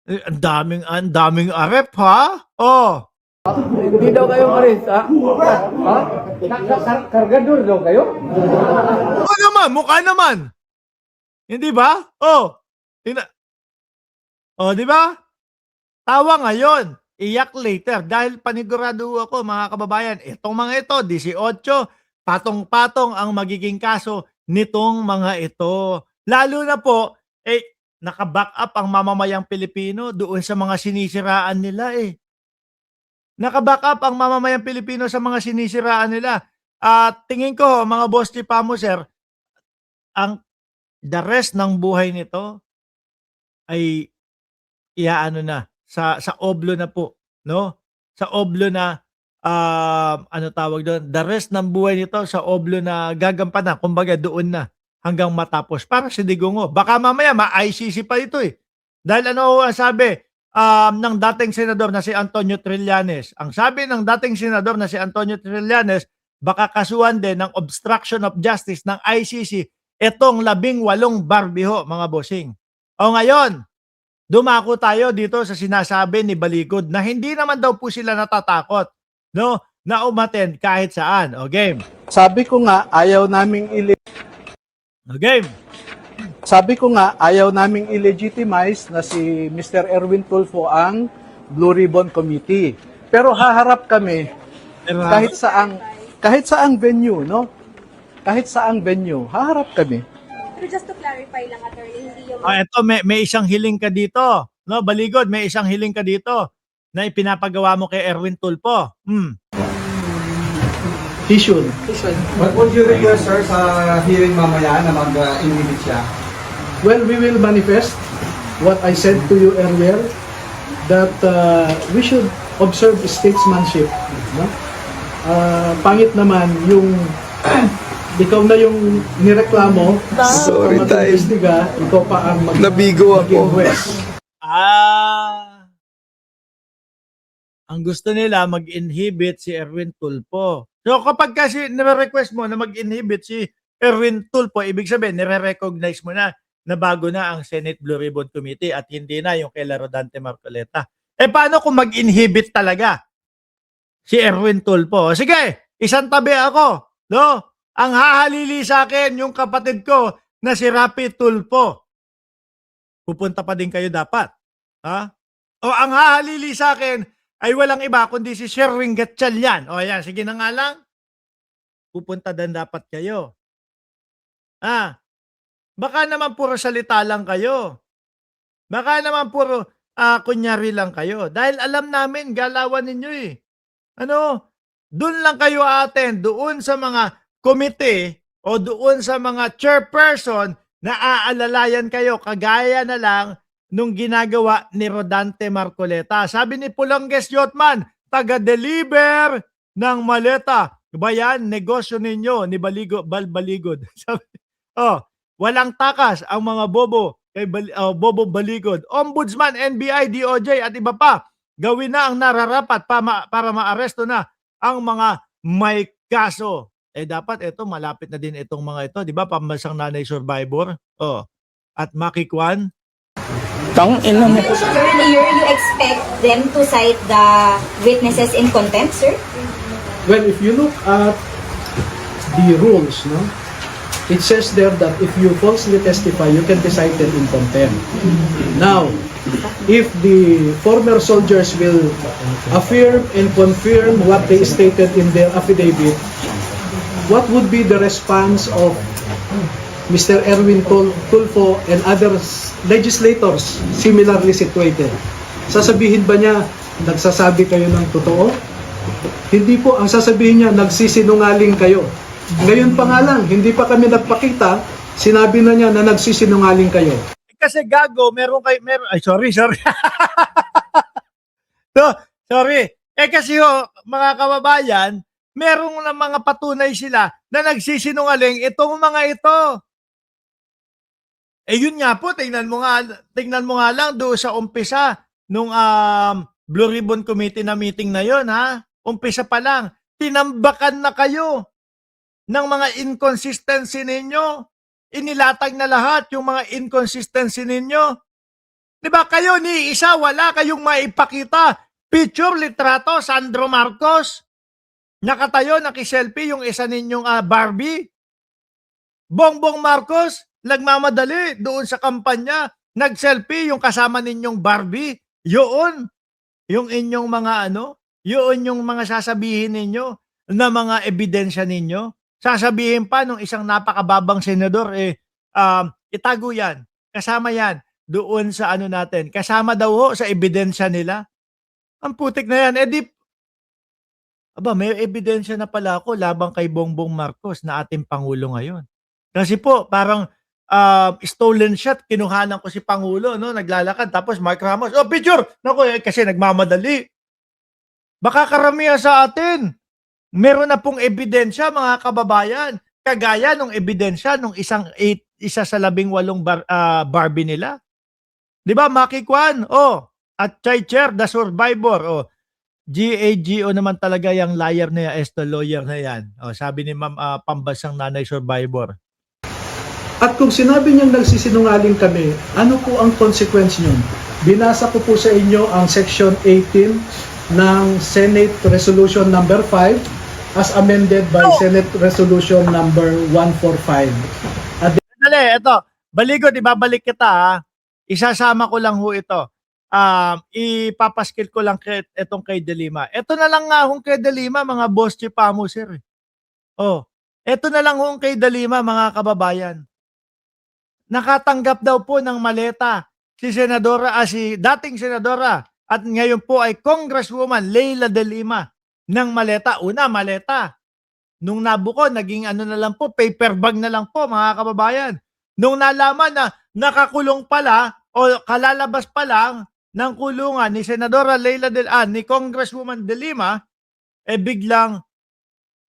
Ang daming arep, ha? Oh. Hindi daw kayo maris, ha? Ha? Kargador daw kayo? Oo naman, mukha naman. Hindi ba? Oh. Oh, di ba? Tawa ngayon, iyak later dahil panigurado ako mga kababayan, itong mga ito, 18, patong-patong ang magiging kaso nitong mga ito. Lalo na po, naka-back up ang mamamayang Pilipino doon sa mga sinisiraan nila eh. Naka-back up ang mamamayang Pilipino sa mga sinisiraan nila. At tingin ko, mga boss Chipamo, sir, ang the rest ng buhay nito ay iaano na sa oblo na po, no? Sa oblo na ano tawag doon, the rest ng buhay nito sa oblo na gagampanan, kumbaga doon na hanggang matapos. Para si Digongo, baka mamaya ma-ICC pa ito eh. Dahil ano ang sabi ng dating senador na si Antonio Trillanes? Ang sabi ng dating senador na si Antonio Trillanes, baka kasuhan din ng obstruction of justice ng ICC itong 18 barbiho, mga bossing. O ngayon, dumako tayo dito sa sinasabi ni Baligod na hindi naman daw po sila natatakot, no, na umattend kahit saan. O game. Sabi ko nga, ayaw naming O game. Sabi ko nga, ayaw naming i-legitimize na si Mr. Erwin Tulfo ang Blue Ribbon Committee. Pero haharap kami kahit saang venue, no? Kahit saang venue, haharap kami. Pero just to clarify lang, attorney, hindi yung... Ito may isang hiling ka dito. No, Baligod, may isang hiling ka dito na ipinapagawa mo kay Erwin Tulfo. He should. What would you request, sir, sa hearing mamaya na mag-inhibit siya? Well, we will manifest what I said to you earlier, that we should observe statesmanship. No? Pangit naman yung ikaw na yung nireklamo, Sorry, Tay. mag-investiga, ikaw pa ang Nabigo ako. Ang gusto nila mag-inhibit si Erwin Tulfo. So kapag kasi nire-request mo na mag-inhibit si Erwin Tulfo, ibig sabihin nire-recognize mo na bago na ang Senate Blue Ribbon Committee at hindi na yung kay Rodante Marcoleta. Paano kung mag-inhibit talaga si Erwin Tulfo? Sige, isang tabi ako. No? Ang hahalili sa akin yung kapatid ko na si Rapi Tulfo. Pupunta pa din kayo dapat. Ha? O ang hahalili sa akin ay walang iba kundi si Sherwin Gatchalian. O yan, sige na nga lang. Pupunta din dapat kayo. Baka naman puro salita lang kayo. Baka naman puro kunyari lang kayo. Dahil alam namin, galawan ninyo eh. Doon lang kayo attend, doon sa mga komite o doon sa mga chairperson na aalalayan kayo, kagaya na lang nung ginagawa ni Rodante Marcoleta. Sabi ni Pulongges Yotman, taga-deliver ng maleta. Ba yan, negosyo ninyo ni Baligod. Sabi, walang takas ang mga bobo kay Bobo Baligod. Ombudsman, NBI, DOJ at iba pa. Gawin na ang nararapat para maaresto na ang mga may kaso. Dapat ito, malapit na din itong mga ito. Di ba, pambansang nanay survivor? At Maki Kwan. Sir, you expect them to cite the witnesses in contempt, sir? Well, if you look at the rules, no, it says there that if you falsely testify, you can be cited in contempt. Now, if the former soldiers will affirm and confirm what they stated in their affidavit, what would be the response of Mr. Erwin Tulfo and other legislators similarly situated? Sasabihin ba niya, nagsasabi kayo ng totoo? Hindi po. Ang sasabihin niya, nagsisinungaling kayo. Ngayon pa nga lang, hindi pa kami nagpakita, sinabi na niya na nagsisinungaling kayo. Kasi gago, sorry. No, sorry. Kasi mga kababayan, merong na mga patunay sila na nagsisinungaling itong mga ito. Yun nga po, tingnan mo nga lang doon sa umpisa nung Blue Ribbon Committee na meeting na yon, ha? Umpisa pa lang, tinambakan na kayo ng mga inconsistency ninyo. Inilatag na lahat yung mga inconsistency ninyo. Di ba kayo ni isa, wala kayong maipakita. Picture, litrato, Sandro Marcos. Nakatayo, nakiselfie yung isa ninyong Barbie. Bongbong Marcos, nagmamadali doon sa kampanya. Nag-selfie yung kasama ninyong Barbie. Yun. Yung inyong mga yun yung mga sasabihin ninyo na mga ebidensya ninyo. Sasabihin pa nung isang napakababang senador, itago yan. Kasama yan doon sa natin. Kasama daw ho sa ebidensya nila. Ang putik na yan. May ebidensya na pala ako labang kay Bongbong Marcos na ating Pangulo ngayon. Kasi po, parang stolen shot, kinuhanan ko si Pangulo, no? Naglalakad, tapos Mark Ramos, picture! Naku, kasi nagmamadali. Baka karamihan sa atin, meron na pong ebidensya, mga kababayan, kagaya nung ebidensya nung isa sa 18 Barbie nila. Di ba, Maki Kwan? At Chai Cher, the survivor. GAGO naman talaga yung liar na yan, the lawyer na yan. Sabi ni Ma'am Pambansang Nanay Survivor. At kung sinabi niyang nagsisinungaling kami, ano po ang consequence niyo? Binasa ko po sa inyo ang Section 18 ng Senate Resolution number 5 as amended by Senate Resolution number 145. Dali, ito. Baligot, ibabalik kita ha. Isasama ko lang ho ito. Ipapaskil ko lang itong kay De Lima. Ito na lang nga hong kay De Lima, mga boss chipamo, sir. Ito na lang hong kay De Lima, mga kababayan. Nakatanggap daw po ng maleta si dating senadora at ngayon po ay Congresswoman Leila De Lima ng maleta. Una, maleta. Nung nabuko, naging na lang po, paper bag na lang po, mga kababayan. Nung nalaman na nakakulong pala o kalalabas pa lang ng kulungan ni Senadora ni Congresswoman De Lima, biglang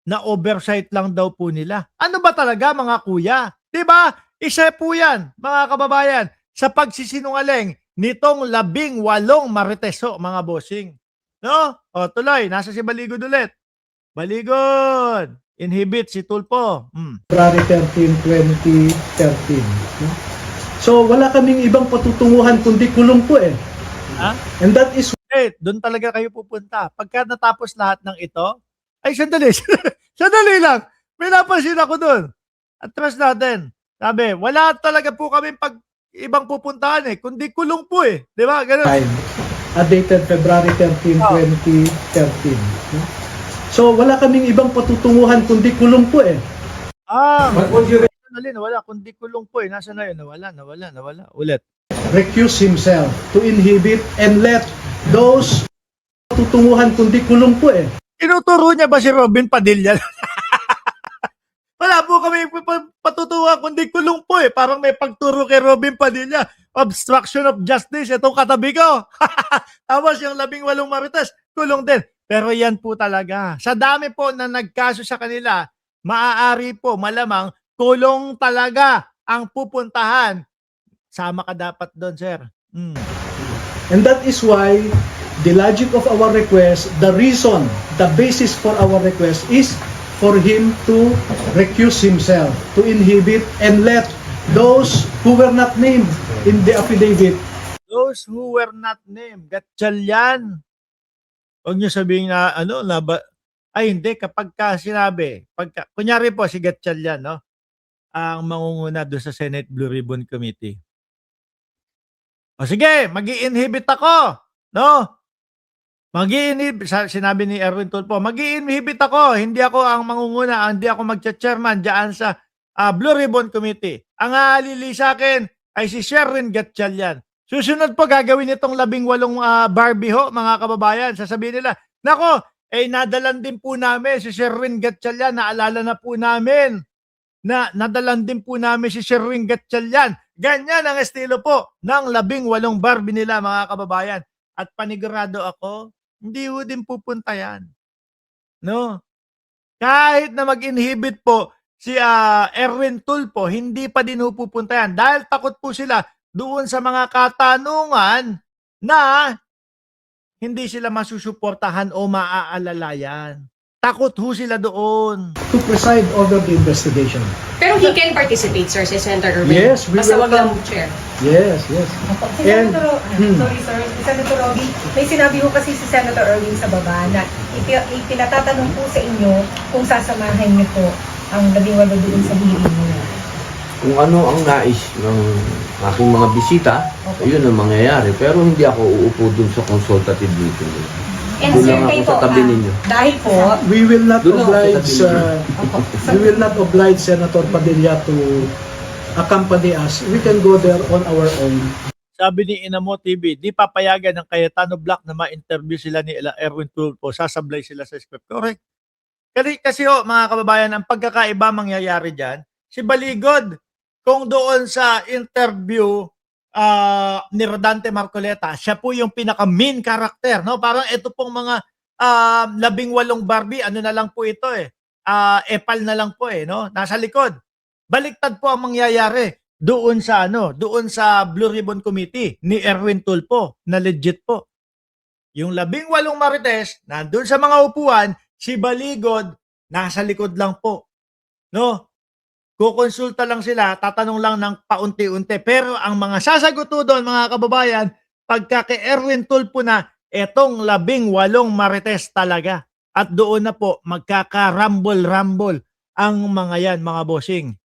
na-oversight lang daw po nila. Ano ba talaga, mga kuya? Diba? Isa po yan, mga kababayan, sa pagsisinungaling nitong 18 mariteso, mga bossing. No? Tuloy, nasa si Baligod ulit. Baligod! Inhibit si Tulpo. February 13, 2013. So, wala kaming ibang patutunguhan kundi kulong po eh. And that is Doon talaga kayo pupunta. Pagka natapos lahat ng ito, sandali. Sandali lang. May napansin ako doon. Atras natin. Sabi, wala talaga po kami ibang pupuntahan kundi kulong po Di ba? Ganun. dated February 13, 2013. So, wala kaming ibang patutunguhan kundi kulong po eh. What would you Sandali, nawala. Kundi kulong po Nasaan na yun? Nawala. Ulit. Recuse himself to inhibit and let those patutunguhan kundi kulong po eh. Tinuturo niya ba si Robin Padilla? Wala po kami patutuwa kundi kulong po Parang may pagturo kay Robin Padilla. Obstruction of justice. Itong katabi ko. Tapos yung 18 marites, kulong din. Pero yan po talaga. Sa dami po na nagkaso sa kanila, maaari po malamang kulong talaga ang pupuntahan. Sama ka dapat doon, sir. And that is why the logic of our request, the reason, the basis for our request is for him to recuse himself, to inhibit and let those who were not named in the affidavit. Those who were not named. Gatchalian. Huwag niyo sabihin na, hindi, kapag sinabi, kunyari po si Gatchalian, no? Ang mangunguna doon sa Senate Blue Ribbon Committee. Sige, magi-inhibit ako, no? Sinabi ni Erwin Tulfo, magi-inhibit ako, hindi ako ang mangunguna, hindi ako magcha-chairman diyan sa Blue Ribbon Committee. Ang aalili sa akin ay si Sherwin Gatchalian. Susunod po gagawin itong 18 Barbie ho, mga kababayan. Sasabihin nila, nako, nadalan din po namin si Sherwin Gatchalian, naalala na po namin na nadalan din po namin si Sherwin Gatchalian. Ganyan ang estilo po ng 18 Barbie nila, mga kababayan. At panigurado ako, hindi ho din pupunta yan. No? Kahit na mag-inhibit po si Erwin Tulfo, hindi pa din ho pupunta yan. Dahil takot po sila doon sa mga katanungan na hindi sila masusuportahan o maaalalayan. Takot ho sila doon. to preside over the investigation. Pero he can participate, sir, si Senator Erwin. Yes, we Basta wag lang welcome. chair. Yes, yes. Si And- Senator, sorry sir, si Senator Roby, may sinabi ko kasi si Senator Erwin sa baba na ipinatatanong po sa inyo kung sasamahan niyo po ang 18 doon sa hearing niyo. Kung ano ang nais ng aking mga bisita, yun ang mangyayari. Pero hindi ako uupo dun sa consultative meeting. And Doon sir, lang kayo ako po, sa tabi ninyo. Dahil po, We will not Doon ako oblige sasabihin. we will not oblige Senator Padilla to accompany us. We can go there on our own. Sabi ni Inamo TV, di papayagan ng Cayetano Black na ma-interview sila ni Erwin Tulfo. Sasablay sila sa script. Correct. Kasi mga kababayan, ang pagkakaiba mangyayari dyan, si Baligod, kung doon sa interview ni Rodante Marcoleta, siya po yung pinaka-main character. No? Parang ito pong mga 18 Barbie, ano na lang po ito epal na lang po no? Nasa likod. Baliktad po ang mangyayari doon sa Blue Ribbon Committee ni Erwin Tulfo na legit po. Yung 18 Marites, nandun sa mga upuan, si Baligod, nasa likod lang po. No? Kukonsulta lang sila, tatanong lang ng paunti-unti. Pero ang mga sasagot doon, mga kababayan, pagka kay Erwin Tulfo na, etong 18 Marites talaga. At doon na po, magkakarambol-rambol ang mga yan, mga bossing.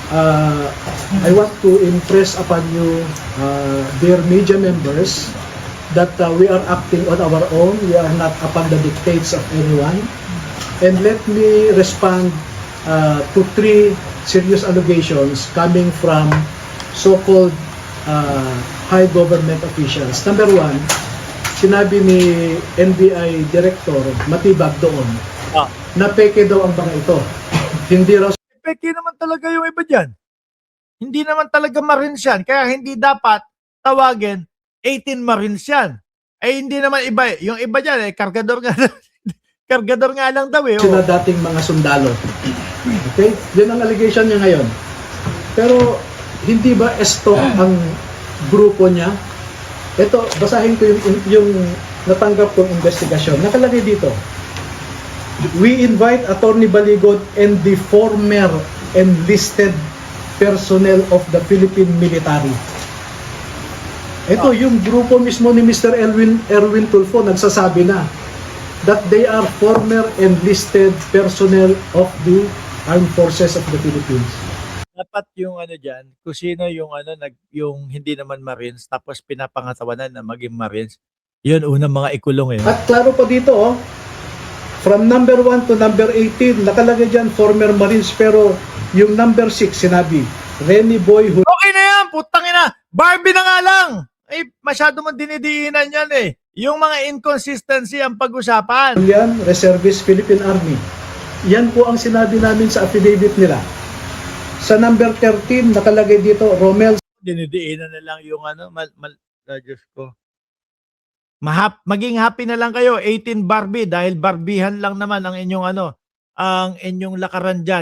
I want to impress upon you, dear media members, that we are acting on our own. We are not upon the dictates of anyone. And let me respond to 3 serious allegations coming from so-called high government officials. Number 1, sinabi ni NBI Director Matibag doon na peke daw ang mga ito. Hindi raw Peki naman talaga yung iba dyan. Hindi naman talaga Marines yan. Kaya hindi dapat tawagin 18 Marines yan. Hindi naman iba. Yung iba dyan, kargador nga. Kargador nga lang daw sila dating mga sundalo. Okay? Yun ang allegation niya ngayon. Pero hindi ba esto ang grupo niya? Ito, basahin ko yung natanggap kong investigasyon. Nakalagay dito. We invite Attorney Baligod and the former enlisted personnel of the Philippine military. Ito, yung grupo mismo ni Mr. Erwin Tulfo nagsasabi na that they are former enlisted personnel of the Armed Forces of the Philippines. Dapat yung dyan, kung sino yung yung hindi naman Marines, tapos pinapangatawanan na maging Marines, yun unang mga ikulong At klaro pa dito, from number 1 to number 18, nakalagay dyan former Marines, pero yung number 6 sinabi, Renny Boy Okay na yan, putang ina. Barbie na nga lang. Masyado mong dinidiinan yan Yung mga inconsistency ang pag-usapan. Julian, Reservist Philippine Army. Yan po ang sinabi namin sa affidavit nila. Sa number 13, nakalagay dito, Romel Dinidiinan na lang yung Diyos ko. Maging happy na lang kayo, 18 Barbie, dahil Barbihan lang naman ang inyong ang inyong lakaran dyan.